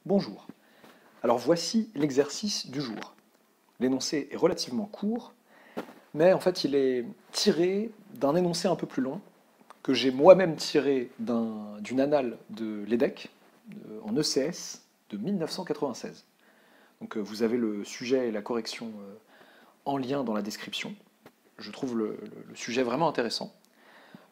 Bonjour. Alors voici l'exercice du jour. L'énoncé est relativement court, mais en fait il est tiré d'un énoncé un peu plus long que j'ai moi-même tiré d'une annale de l'EDEC en ECS de 1996. Donc vous avez le sujet et la correction en lien dans la description. Je trouve le sujet vraiment intéressant.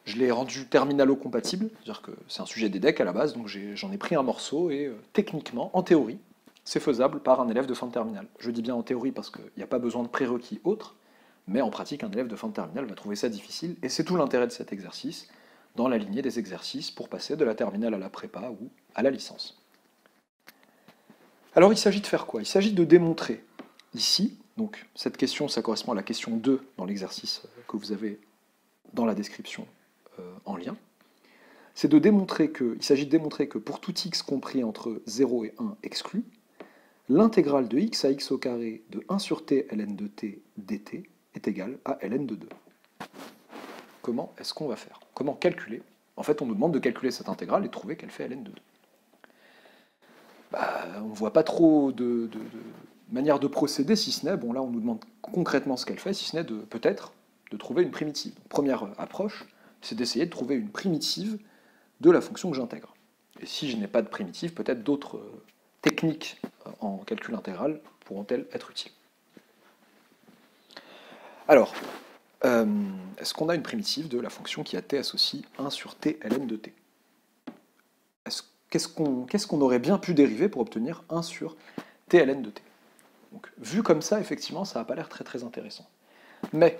Je l'ai rendu terminalo-compatible, c'est-à-dire que c'est un sujet d'EDEC à la base, donc j'en ai pris un morceau et techniquement, en théorie, c'est faisable par un élève de fin de terminale. Je dis bien en théorie parce qu'il n'y a pas besoin de prérequis autres, mais en pratique, un élève de fin de terminale va trouver ça difficile, et c'est tout l'intérêt de cet exercice, dans la lignée des exercices pour passer de la terminale à la prépa ou à la licence. Alors il s'agit de faire quoi? Il s'agit de démontrer ici, donc cette question, ça correspond à la question 2 dans l'exercice que vous avez dans la description en lien, c'est de démontrer que, il s'agit de démontrer que pour tout x compris entre 0 et 1 exclu, l'intégrale de x à x au carré de 1 sur t ln de t dt est égale à ln de 2. Comment est-ce qu'on va faire? Comment calculer? En fait, on nous demande de calculer cette intégrale et de trouver qu'elle fait ln de 2. On ne voit pas trop de manière de procéder, si ce n'est, bon là on nous demande concrètement ce qu'elle fait, si ce n'est peut-être de trouver une primitive. Première approche, c'est d'essayer de trouver une primitive de la fonction que j'intègre. Et si je n'ai pas de primitive, peut-être d'autres techniques en calcul intégral pourront-elles être utiles. Alors, est-ce qu'on a une primitive de la fonction qui a t associe 1 sur t ln de t? Qu'est-ce qu'on aurait bien pu dériver pour obtenir 1 sur t ln de t? Donc, vu comme ça, effectivement, ça n'a pas l'air très très intéressant. Mais,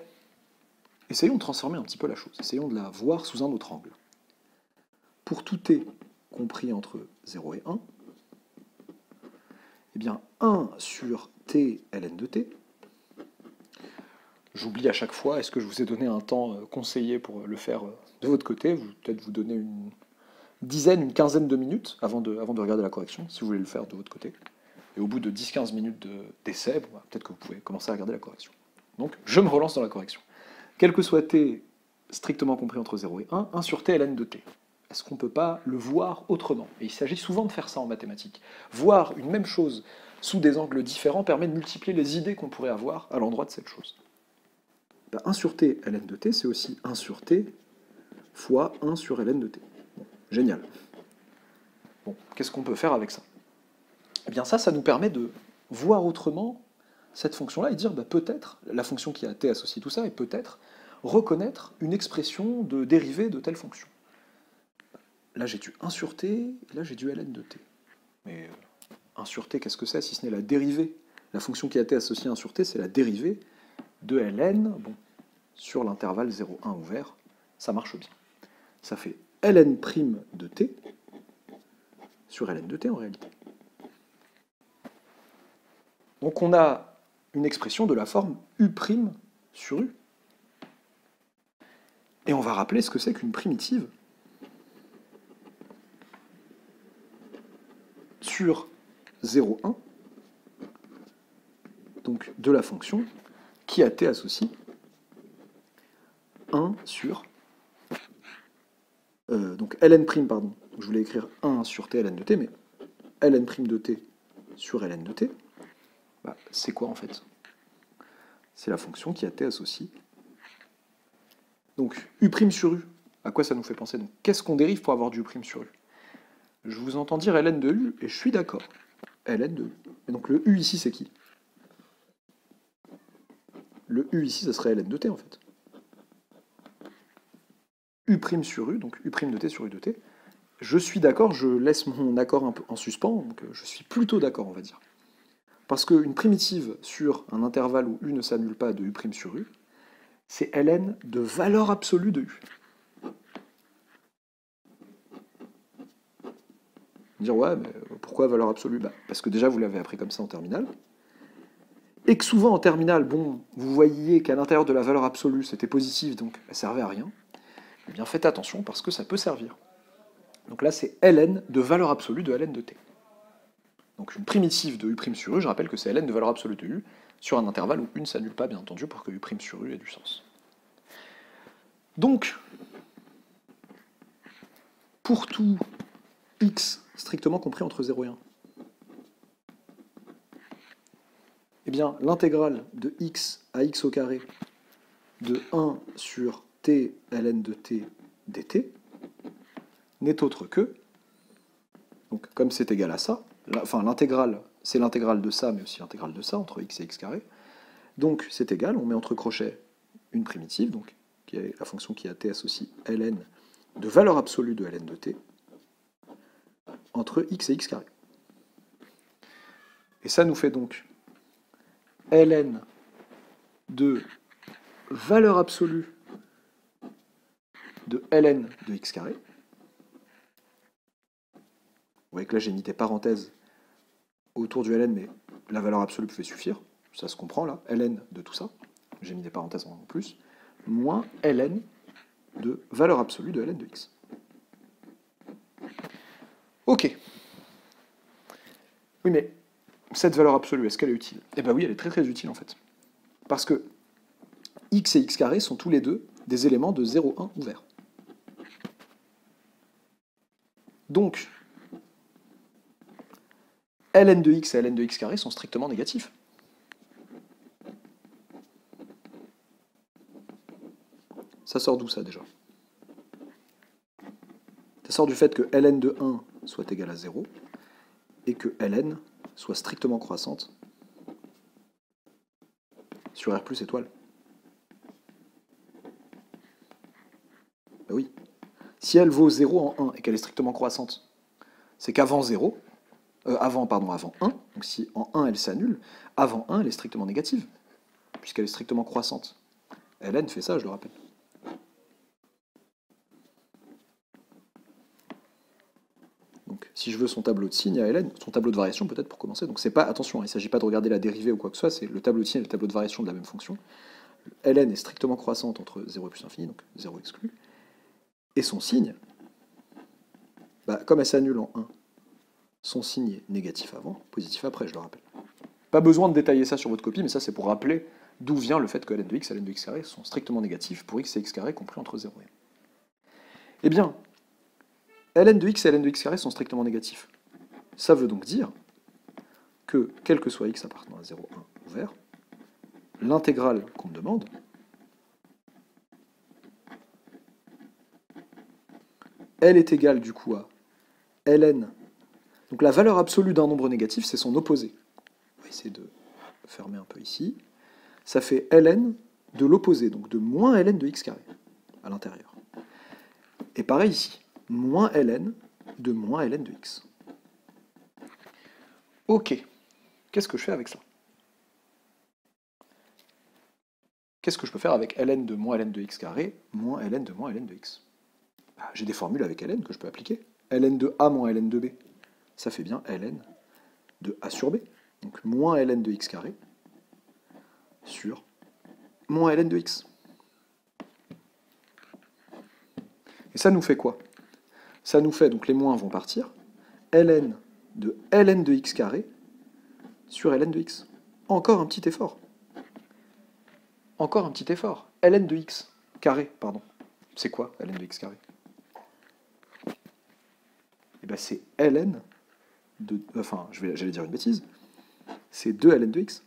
essayons de transformer un petit peu la chose, essayons de la voir sous un autre angle. Pour tout t compris entre 0 et 1, eh bien 1 sur t ln de t, j'oublie à chaque fois, est-ce que je vous ai donné un temps conseillé pour le faire de votre côté? Peut-être vous donner une dizaine, une quinzaine de minutes avant de regarder la correction, si vous voulez le faire de votre côté. Et au bout de 10-15 minutes d'essai, peut-être que vous pouvez commencer à regarder la correction. Donc je me relance dans la correction. Quel que soit t strictement compris entre 0 et 1, 1 sur t ln de t. Est-ce qu'on ne peut pas le voir autrement? Et il s'agit souvent de faire ça en mathématiques. Voir une même chose sous des angles différents permet de multiplier les idées qu'on pourrait avoir à l'endroit de cette chose. 1 sur t ln de t, c'est aussi 1 sur t fois 1 sur ln de t. Bon, génial. Bon, qu'est-ce qu'on peut faire avec ça? Eh bien ça nous permet de voir autrement cette fonction-là et dire peut-être, la fonction qui a t associe tout ça, et peut-être reconnaître une expression de dérivée de telle fonction. Là j'ai du 1 sur t, et là j'ai du ln de t. Mais 1 sur t, qu'est-ce que c'est si ce n'est la dérivée? La fonction qui a t associée à 1 sur t, c'est la dérivée de ln, bon, sur l'intervalle 0,1 ouvert, ça marche bien. Ça fait ln' de t sur ln de t en réalité. Donc on a une expression de la forme u' sur u. Et on va rappeler ce que c'est qu'une primitive sur 0,1, donc de la fonction qui a t associe 1 sur donc ln', pardon, je voulais écrire 1 sur t ln de t, mais ln' de t sur ln de t, c'est quoi en fait? C'est la fonction qui a t associe. Donc u' sur u, à quoi ça nous fait penser? Donc qu'est-ce qu'on dérive pour avoir du u' sur u? Je vous entends dire ln de u, et je suis d'accord. ln de u. Et donc le u ici, c'est qui? Le u ici, ça serait ln de t en fait. u' sur u, donc u' de t sur u de t. Je suis d'accord, je laisse mon accord un peu en suspens, donc je suis plutôt d'accord, on va dire. Parce qu'une primitive sur un intervalle où u ne s'annule pas de u' sur u, c'est ln de valeur absolue de u. Dire ouais, mais pourquoi valeur absolue? Parce que déjà vous l'avez appris comme ça en terminale. Et que souvent en terminale, bon, vous voyez qu'à l'intérieur de la valeur absolue, c'était positif, donc elle servait à rien. Eh bien faites attention parce que ça peut servir. Donc là, c'est ln de valeur absolue de ln de t. Donc une primitive de u' sur u, je rappelle que c'est ln de valeur absolue de u, sur un intervalle où u ne s'annule pas, bien entendu, pour que u' sur u ait du sens. Donc, pour tout x strictement compris entre 0 et 1, Eh bien, l'intégrale de x à x au carré de 1 sur t ln de t dt n'est autre que, donc comme c'est égal à ça, enfin l'intégrale, c'est l'intégrale de ça, mais aussi l'intégrale de ça, entre x et x carré. Donc c'est égal, on met entre crochets une primitive, donc qui est la fonction qui a t associe ln de valeur absolue de ln de t, entre x et x carré. Et ça nous fait donc ln de valeur absolue de ln de x carré. Vous voyez que là j'ai mis des parenthèses autour du ln, mais la valeur absolue pouvait suffire, ça se comprend là, ln de tout ça, j'ai mis des parenthèses en plus, moins ln de valeur absolue de ln de x. Ok. Oui, mais cette valeur absolue, est-ce qu'elle est utile? Eh bien oui, elle est très très utile en fait. Parce que x et x carré sont tous les deux des éléments de 0, 1 ouverts. Donc, ln de x et ln de x carré sont strictement négatifs. Ça sort d'où ça déjà? Ça sort du fait que ln de 1 soit égal à 0 et que ln soit strictement croissante sur R plus étoile. Ben oui. Si elle vaut 0 en 1 et qu'elle est strictement croissante, c'est qu'avant 0, avant 1, donc si en 1 elle s'annule, avant 1 elle est strictement négative, puisqu'elle est strictement croissante. ln fait ça, je le rappelle. Donc si je veux son tableau de signes à ln, son tableau de variation peut-être pour commencer, donc c'est pas, attention, il ne s'agit pas de regarder la dérivée ou quoi que ce soit, c'est le tableau de signes et le tableau de variation de la même fonction. ln est strictement croissante entre 0 et plus infini, donc 0 exclu, et son signe, bah, comme elle s'annule en 1, son signe est négatif avant, positif après, je le rappelle. Pas besoin de détailler ça sur votre copie, mais ça c'est pour rappeler d'où vient le fait que ln de x et ln de x carré sont strictement négatifs pour x et x carré compris entre 0 et 1. Eh bien, ln de x et ln de x carré sont strictement négatifs. Ça veut donc dire que, quel que soit x appartenant à 0, 1 ouvert, l'intégrale qu'on me demande elle est égale du coup à ln. Donc la valeur absolue d'un nombre négatif, c'est son opposé. On va essayer de fermer un peu ici. Ça fait ln de l'opposé, donc de moins ln de x carré à l'intérieur. Et pareil ici, moins ln de moins ln de x. Ok, qu'est-ce que je fais avec ça? Qu'est-ce que je peux faire avec ln de moins ln de x carré, moins ln de moins ln de x? Bah, j'ai des formules avec ln que je peux appliquer. ln de a moins ln de b, ça fait bien ln de a sur b. Donc moins ln de x carré sur moins ln de x. Et ça nous fait quoi? Ça nous fait, donc les moins vont partir, ln de x carré sur ln de x. Encore un petit effort. Encore un petit effort. ln de x carré, pardon. C'est quoi ln de x carré? Eh bien c'est ln de... Enfin, j'allais dire une bêtise. C'est 2 ln de x.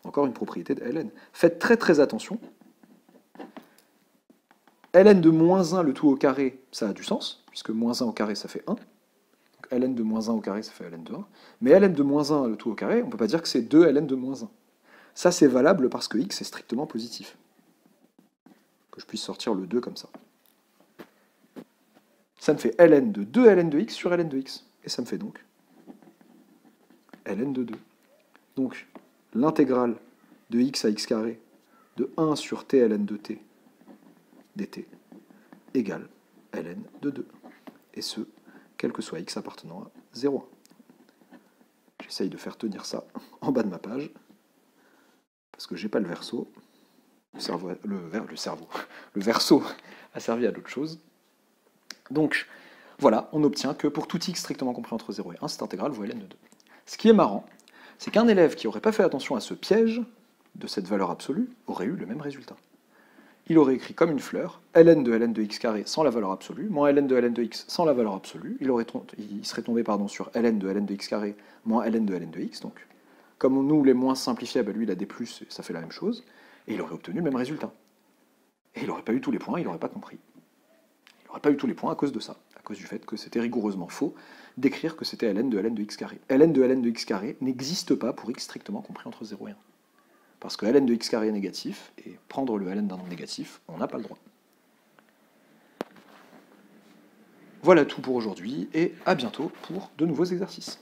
Encore une propriété de ln. Faites très très attention. ln de moins 1, le tout au carré, ça a du sens, puisque moins 1 au carré, ça fait 1. Donc ln de moins 1 au carré, ça fait ln de 1. Mais ln de moins 1, le tout au carré, on ne peut pas dire que c'est 2 ln de moins 1. Ça, c'est valable parce que x est strictement positif. Que je puisse sortir le 2 comme ça. Ça me fait ln de 2 ln de x sur ln de x. Et ça me fait donc ln de 2. Donc, l'intégrale de x à x carré de 1 sur t ln de t dt égale ln de 2. Et ce, quel que soit x appartenant à 0,1. J'essaye de faire tenir ça en bas de ma page, parce que j'ai pas le verso. Le verso a servi à d'autres choses. Donc, voilà, on obtient que pour tout x strictement compris entre 0 et 1, cette intégrale vaut ln de 2. Ce qui est marrant, c'est qu'un élève qui n'aurait pas fait attention à ce piège de cette valeur absolue aurait eu le même résultat. il aurait écrit comme une fleur ln de x carré sans la valeur absolue, moins ln de x sans la valeur absolue, il serait tombé sur ln de x carré moins ln de x, donc comme nous les moins simplifiés, lui il a des plus, et ça fait la même chose, et il aurait obtenu le même résultat. Et il n'aurait pas eu tous les points, il n'aurait pas compris. Il n'aurait pas eu tous les points à cause de ça, à cause du fait que c'était rigoureusement faux d'écrire que c'était ln de x carré. Ln de x carré n'existe pas pour x strictement compris entre 0 et 1. Parce que ln de x carré est négatif, et prendre le ln d'un nombre négatif, on n'a pas le droit. Voilà tout pour aujourd'hui, et à bientôt pour de nouveaux exercices.